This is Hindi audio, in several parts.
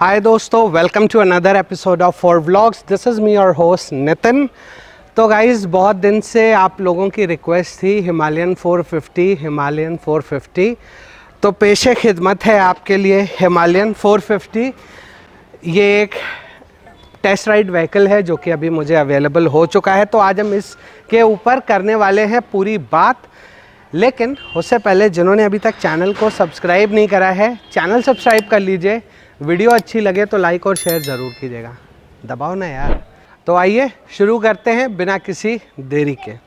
हाय दोस्तों, welcome to another episode of four vlogs. This is me your host Nitin. तो गाइज़, बहुत दिन से आप लोगों की रिक्वेस्ट थी हिमालयन 450। तो पेशे खिदमत है आपके लिए हिमालयन 450। ये एक टेस्ट राइड व्हीकल है जो कि अभी मुझे अवेलेबल हो चुका है। तो आज हम इसके ऊपर करने वाले हैं पूरी बात। लेकिन उससे पहले जिन्होंने अभी तक चैनल को सब्सक्राइब नहीं करा है, चैनल सब्सक्राइब कर लीजिए। वीडियो अच्छी लगे तो लाइक और शेयर ज़रूर कीजिएगा, दबाओ ना यार। तो आइए शुरू करते हैं बिना किसी देरी के।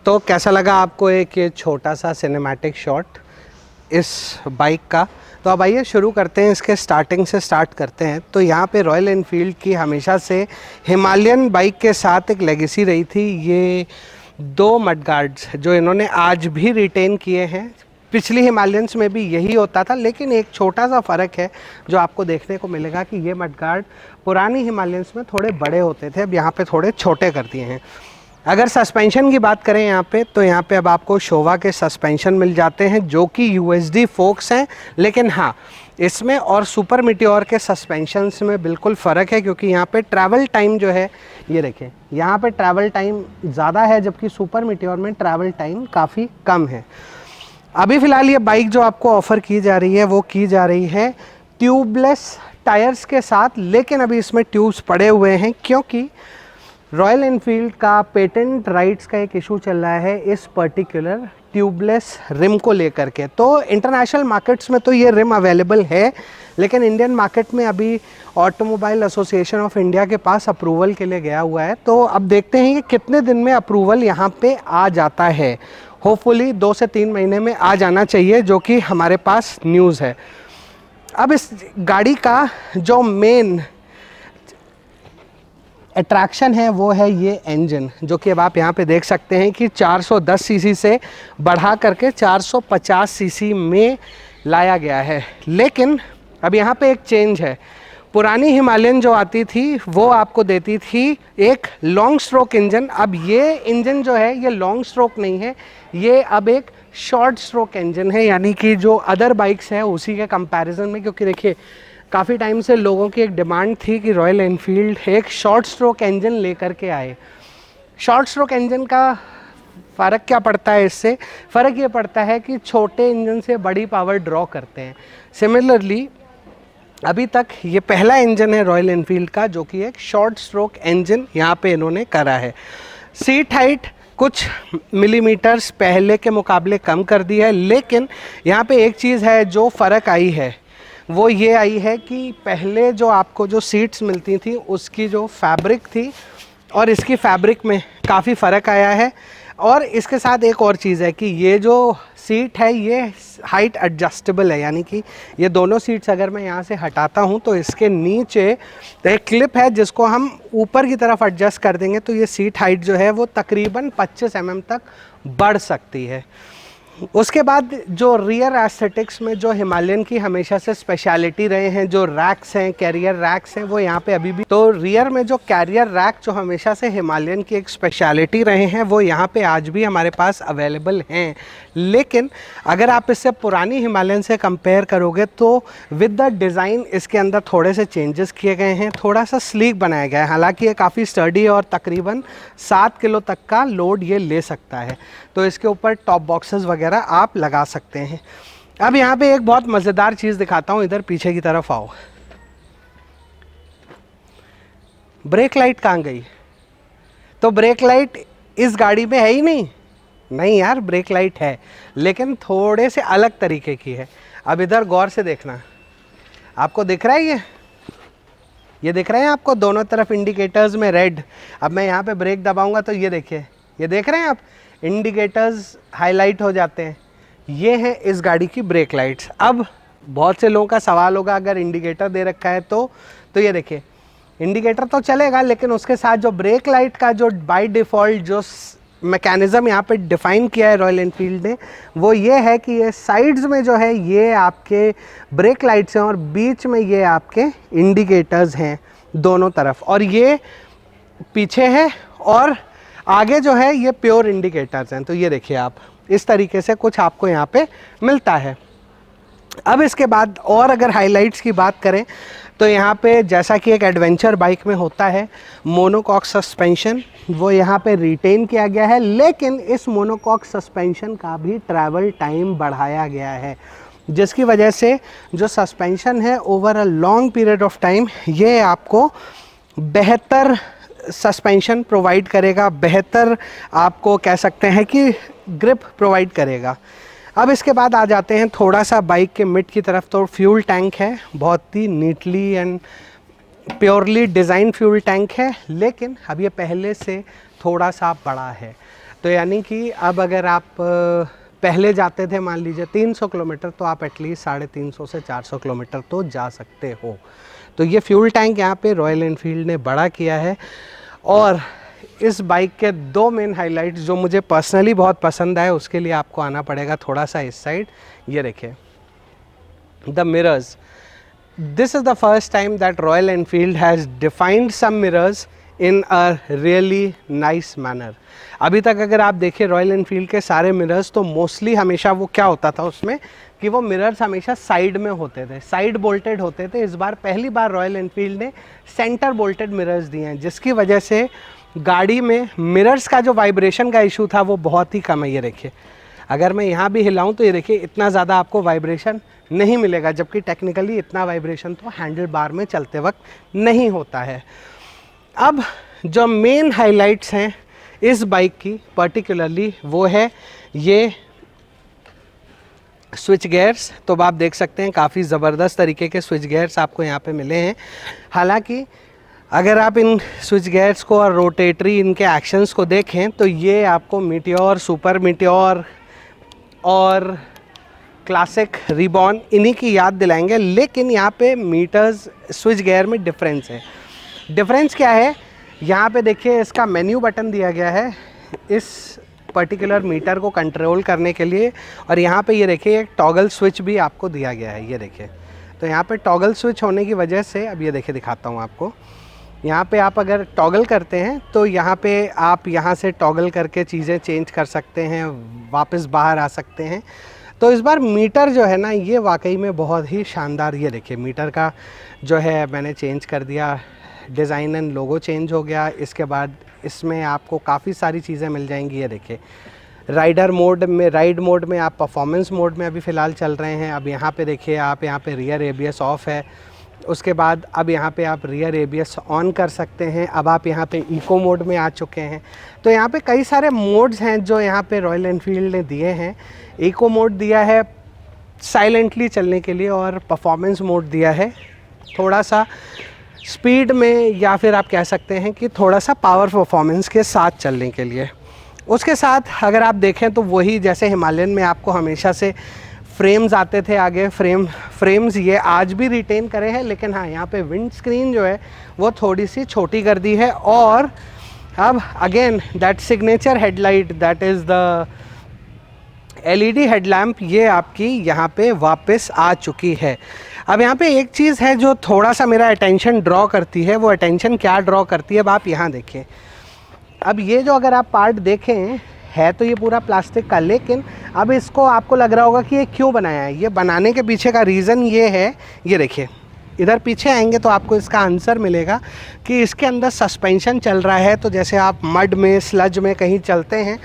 तो कैसा लगा आपको एक ये छोटा सा सिनेमैटिक शॉट इस बाइक का। तो अब आइए शुरू करते हैं, इसके स्टार्टिंग से स्टार्ट करते हैं। तो यहाँ पे रॉयल एनफील्ड की हमेशा से हिमालयन बाइक के साथ एक लेगेसी रही थी। ये दो मड गार्ड्स जो इन्होंने आज भी रिटेन किए हैं। पिछली हिमालयंस में भी यही होता था, लेकिन एक छोटा सा फ़र्क है जो आपको देखने को मिलेगा कि ये मड गार्ड पुरानी हिमालयंस में थोड़े बड़े होते थे, अब यहाँ पे थोड़े छोटे कर दिए हैं। अगर सस्पेंशन की बात करें यहाँ पे, तो यहाँ पे अब आपको शोवा के सस्पेंशन मिल जाते हैं जो कि यूएसडी फोक्स हैं। लेकिन हाँ, इसमें और सुपर मीटियोर के सस्पेंशंस में बिल्कुल फ़र्क है, क्योंकि यहाँ पे ट्रैवल टाइम जो है, ये देखें, यहाँ पे ट्रैवल टाइम ज़्यादा है जबकि सुपर मीटियोर में ट्रैवल टाइम काफ़ी कम है। अभी फ़िलहाल ये बाइक जो आपको ऑफ़र की जा रही है वो की जा रही है ट्यूबलेस टायर्स के साथ। लेकिन अभी इसमें ट्यूब्स पड़े हुए हैं क्योंकि रॉयल एनफील्ड का पेटेंट राइट्स का एक इशू चल रहा है इस पर्टिकुलर ट्यूबलेस रिम को लेकर के। तो इंटरनेशनल मार्केट्स में तो ये रिम अवेलेबल है, लेकिन इंडियन मार्केट में अभी ऑटोमोबाइल एसोसिएशन ऑफ इंडिया के पास अप्रूवल के लिए गया हुआ है। तो अब देखते हैं कि कितने दिन में अप्रूवल यहाँ पे आ जाता है। होपफुली 2 से 3 महीने में आ जाना चाहिए, जो कि हमारे पास न्यूज़ है। अब इस गाड़ी का जो मेन अट्रैक्शन है वो है ये इंजन, जो कि अब आप यहाँ पे देख सकते हैं कि 410 सीसी से बढ़ा करके 450 सीसी में लाया गया है। लेकिन अब यहाँ पे एक चेंज है। पुरानी हिमालयन जो आती थी वो आपको देती थी एक लॉन्ग स्ट्रोक इंजन। अब ये इंजन जो है ये लॉन्ग स्ट्रोक नहीं है, ये अब एक शॉर्ट स्ट्रोक इंजन है, यानी कि जो अदर बाइक्स है उसी के कंपैरिजन में। क्योंकि देखिए, काफ़ी टाइम से लोगों की एक डिमांड थी कि रॉयल एनफील्ड एक शॉर्ट स्ट्रोक इंजन लेकर के आए। शॉर्ट स्ट्रोक इंजन का फ़र्क क्या पड़ता है इससे? फ़र्क ये पड़ता है कि छोटे इंजन से बड़ी पावर ड्रॉ करते हैं। सिमिलरली अभी तक ये पहला इंजन है रॉयल एनफील्ड का जो कि एक शॉर्ट स्ट्रोक इंजन यहाँ पे इन्होंने करा है। सीट हाइट कुछ मिलीमीटर्स पहले के मुकाबले कम कर दी है, लेकिन यहाँ पे एक चीज़ है जो फ़र्क आई है वो ये आई है कि पहले जो आपको जो सीट्स मिलती थी उसकी जो फैब्रिक थी और इसकी फैब्रिक में काफ़ी फ़र्क आया है। और इसके साथ एक और चीज़ है कि ये जो सीट है ये हाइट एडजस्टेबल है, यानी कि ये दोनों सीट्स अगर मैं यहाँ से हटाता हूँ तो इसके नीचे एक क्लिप है जिसको हम ऊपर की तरफ एडजस्ट कर देंगे तो ये सीट हाइट जो है वो तकरीबन 25 mm तक बढ़ सकती है। उसके बाद जो रियर एस्थेटिक्स में जो हिमालयन की हमेशा से स्पेशलिटी रहे हैं, जो रैक्स हैं, कैरियर रैक्स हैं, वो यहाँ पे अभी भी, तो रियर में जो कैरियर रैक जो हमेशा से हिमालयन की एक स्पेशलिटी रहे हैं वो यहाँ पे आज भी हमारे पास अवेलेबल हैं। लेकिन अगर आप इससे पुरानी हिमालयन से कंपेयर करोगे तो विद द डिज़ाइन इसके अंदर थोड़े से चेंजेस किए गए हैं, थोड़ा सा स्लीक बनाया गया है। हालांकि ये काफ़ी स्टडी और तकरीबन 7 किलो तक का लोड ये ले सकता है, तो इसके ऊपर टॉप बॉक्सेस वगैरह आप लगा सकते हैं। अब यहाँ पे एक बहुत मज़ेदार चीज़ दिखाता हूँ, इधर पीछे की तरफ आओ। ब्रेक लाइट कहाँ गई? तो ब्रेक लाइट इस गाड़ी में है ही नहीं यार, ब्रेक लाइट है लेकिन थोड़े से अलग तरीके की है। अब इधर गौर से देखना, आपको दिख रहा है ये दिख रहे हैं आपको दोनों तरफ इंडिकेटर्स में रेड। अब मैं यहाँ पे ब्रेक दबाऊंगा तो ये देखिए, ये देख रहे हैं आप, इंडिकेटर्स हाईलाइट हो जाते हैं। ये है इस गाड़ी की ब्रेक लाइट्स। अब बहुत से लोगों का सवाल होगा अगर इंडिकेटर दे रखा है तो ये देखिए इंडिकेटर तो चलेगा लेकिन उसके साथ जो ब्रेक लाइट का जो बाय डिफ़ॉल्ट जो मैकेनिज़्म यहाँ पे डिफ़ाइन किया है रॉयल एनफील्ड ने, वो ये है कि ये साइड्स में जो है ये आपके ब्रेक लाइट्स हैं और बीच में ये आपके इंडिकेटर्स हैं दोनों तरफ, और ये पीछे है और आगे जो है ये प्योर इंडिकेटर्स हैं। तो ये देखिए आप, इस तरीके से कुछ आपको यहाँ पे मिलता है। अब इसके बाद और अगर हाइलाइट्स की बात करें तो यहाँ पे जैसा कि एक एडवेंचर बाइक में होता है, मोनोकॉक सस्पेंशन वो यहाँ पे रिटेन किया गया है, लेकिन इस मोनोकॉक सस्पेंशन का भी ट्रैवल टाइम बढ़ाया गया है, जिसकी वजह से जो सस्पेंशन है over a long period of time ये आपको बेहतर सस्पेंशन प्रोवाइड करेगा, बेहतर आपको कह सकते हैं कि ग्रिप प्रोवाइड करेगा। अब इसके बाद आ जाते हैं थोड़ा सा बाइक के मिड की तरफ। तो फ्यूल टैंक है, बहुत ही neatly and purely design fuel tank है, लेकिन अब ये पहले से थोड़ा सा बड़ा है। तो यानी कि अब अगर आप पहले जाते थे मान लीजिए 300 किलोमीटर तो आप एटलीस्ट 350 से 400 किलोमीटर तो जा सकते हो। तो ये फ्यूल टैंक यहाँ पे रॉयल एनफील्ड ने बड़ा किया है। और इस बाइक के दो मेन हाइलाइट्स जो मुझे पर्सनली बहुत पसंद आए, उसके लिए आपको आना पड़ेगा थोड़ा सा इस साइड। ये देखिए the mirrors, this is the first time that Royal Enfield has defined some mirrors in a really nice manner. अभी तक अगर आप देखिए रॉयल एनफील्ड के सारे मिरर्स तो मोस्टली हमेशा वो क्या होता था उसमें कि वो मिरर्स हमेशा साइड में होते थे, साइड बोल्टेड होते थे। इस बार पहली बार रॉयल एनफील्ड ने सेंटर बोल्टेड मिरर्स दिए हैं, जिसकी वजह से गाड़ी में मिरर्स का जो वाइब्रेशन का इशू था वो बहुत ही कम है। ये देखिए अगर मैं यहाँ भी हिलाऊं तो ये देखिए इतना ज़्यादा आपको वाइब्रेशन नहीं मिलेगा, जबकि टेक्निकली इतना वाइब्रेशन तो हैंडल बार में चलते वक्त नहीं होता है। अब जो मेन हाइलाइट्स हैं इस बाइक की पर्टिकुलरली वो है ये स्विच गियर्स। तो आप देख सकते हैं काफ़ी ज़बरदस्त तरीके के स्विच गियर्स आपको यहाँ पे मिले हैं। हालांकि अगर आप इन स्विच गियर्स को और रोटेटरी इनके एक्शंस को देखें तो ये आपको मीटियोर, सुपर मीटियोर और क्लासिक रिबॉन इन्हीं की याद दिलाएंगे, लेकिन यहाँ पे मीटर्स स्विच गियर में डिफरेंस है। डिफरेंस क्या है, यहाँ पे देखिए इसका मेन्यू बटन दिया गया है इस पर्टिकुलर मीटर को कंट्रोल करने के लिए, और यहाँ पे ये देखिए एक टॉगल स्विच भी आपको दिया गया है। ये देखिए तो यहाँ पे टॉगल स्विच होने की वजह से, अब ये देखिए दिखाता हूँ आपको, यहाँ पे आप अगर टॉगल करते हैं तो यहाँ पे आप यहाँ से टॉगल करके चीज़ें चेंज कर सकते हैं, वापस बाहर आ सकते हैं। तो इस बार मीटर जो है ना ये वाकई में बहुत ही शानदार, ये देखिए मीटर का जो है मैंने चेंज कर दिया, डिज़ाइन एंड लोगो चेंज हो गया। इसके बाद इसमें आपको काफ़ी सारी चीज़ें मिल जाएंगी। ये देखिए राइडर मोड में, राइड मोड में आप परफॉर्मेंस मोड में अभी फ़िलहाल चल रहे हैं। अब यहाँ पे देखिए आप यहाँ पे रियर एबीएस ऑफ है, उसके बाद अब यहाँ पे आप रियर एबीएस ऑन कर सकते हैं। अब आप यहाँ पे इको मोड में आ चुके हैं। तो यहाँ पे कई सारे मोड्स हैं जो यहाँ पे रॉयल एनफील्ड ने दिए हैं। इको मोड दिया है साइलेंटली चलने के लिए, और परफॉर्मेंस मोड दिया है थोड़ा सा स्पीड में, या फिर आप कह सकते हैं कि थोड़ा सा पावर परफॉर्मेंस के साथ चलने के लिए। उसके साथ अगर आप देखें तो वही जैसे हिमालयन में आपको हमेशा से फ्रेम्स आते थे आगे, फ्रेम्स ये आज भी रिटेन करे हैं, लेकिन हाँ यहाँ पे विंड स्क्रीन जो है वो थोड़ी सी छोटी कर दी है। और अब again that signature headlight, that is the LED headlamp, ये आपकी यहाँ पे वापस आ चुकी है। अब यहाँ पे एक चीज़ है जो थोड़ा सा मेरा अटेंशन ड्रॉ करती है, वो अटेंशन क्या ड्रॉ करती है अब आप यहाँ देखिए। अब ये जो अगर आप पार्ट देखें है तो ये पूरा प्लास्टिक का, लेकिन अब इसको आपको लग रहा होगा कि ये क्यों बनाया है। ये बनाने के पीछे का रीज़न ये है, ये देखिए इधर पीछे आएंगे तो आपको इसका आंसर मिलेगा कि इसके अंदर सस्पेंशन चल रहा है। तो जैसे आप मड में, स्लज में कहीं चलते हैं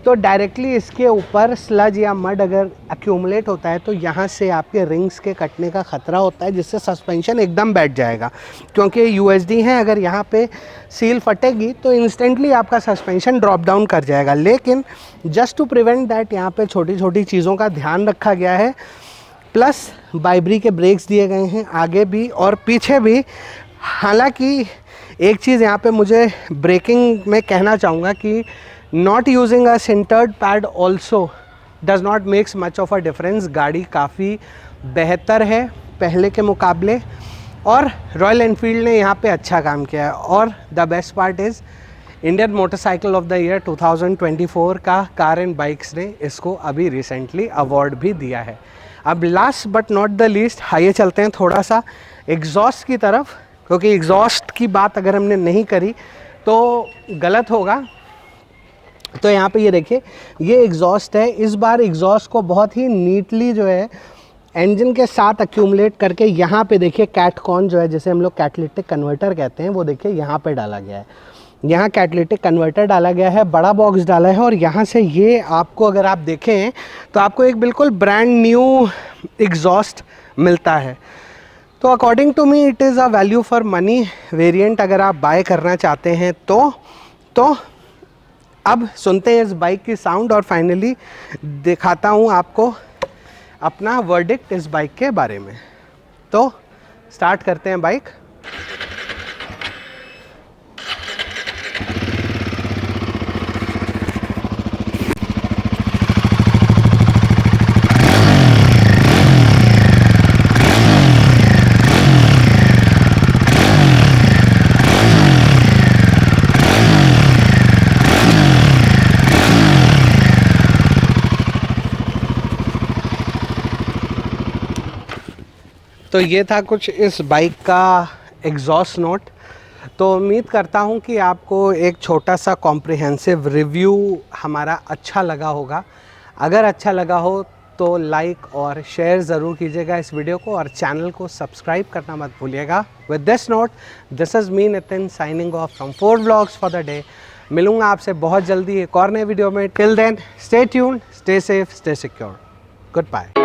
तो डायरेक्टली इसके ऊपर स्लज या मड अगर एक्यूमुलेट होता है तो यहाँ से आपके रिंग्स के कटने का ख़तरा होता है, जिससे सस्पेंशन एकदम बैठ जाएगा। क्योंकि USD है, अगर यहाँ पे सील फटेगी तो इंस्टेंटली आपका सस्पेंशन ड्रॉप डाउन कर जाएगा। लेकिन जस्ट टू प्रिवेंट दैट यहाँ पे छोटी छोटी चीज़ों का ध्यान रखा गया है, प्लस बाइब्री के ब्रेक्स दिए गए हैं आगे भी और पीछे भी। हालांकि एक चीज़ यहाँ पे मुझे ब्रेकिंग में कहना चाहूँगा कि not using a centred pad also does not makes much of a difference. गाड़ी काफ़ी बेहतर है पहले के मुकाबले और रॉयल एनफील्ड ने यहाँ पे अच्छा काम किया है। और the best part is Indian motorcycle of the year 2024 का कार एंड बाइक्स ने इसको अभी रिसेंटली अवार्ड भी दिया है। अब last but not the least आइए चलते हैं थोड़ा सा एग्जॉस्ट की तरफ, क्योंकि एग्जॉस्ट की बात अगर हमने नहीं करी तो गलत होगा। तो यहाँ पे ये देखिए ये एग्जॉस्ट है। इस बार एग्जॉस्ट को बहुत ही नीटली जो है इंजन के साथ एक्यूमुलेट करके यहाँ पे देखिए कैटकॉन जो है, जैसे हम लोग कैटलिटिक कन्वर्टर कहते हैं, वो देखिए यहाँ पे डाला गया है। यहाँ कैटलिटिक कन्वर्टर डाला गया है, बड़ा बॉक्स डाला है और यहाँ से ये आपको अगर आप देखें तो आपको एक बिल्कुल ब्रांड न्यू एग्जॉस्ट मिलता है। तो according to me it is a value for money variant अगर आप बाय करना चाहते हैं तो अब सुनते हैं इस बाइक की साउंड और फाइनली दिखाता हूँ आपको अपना वर्डिक्ट इस बाइक के बारे में। तो स्टार्ट करते हैं बाइक। तो ये था कुछ इस बाइक का एग्जॉस्ट नोट। तो उम्मीद करता हूँ कि आपको एक छोटा सा कॉम्प्रिहेंसिव रिव्यू हमारा अच्छा लगा होगा। अगर अच्छा लगा हो तो लाइक और शेयर ज़रूर कीजिएगा इस वीडियो को और चैनल को सब्सक्राइब करना मत भूलिएगा। With this note, this is me Nitin signing off from 4 vlogs for the day. मिलूँगा आपसे बहुत जल्दी एक और नए वीडियो में। Till then stay tuned, stay safe, stay secure. Good bye.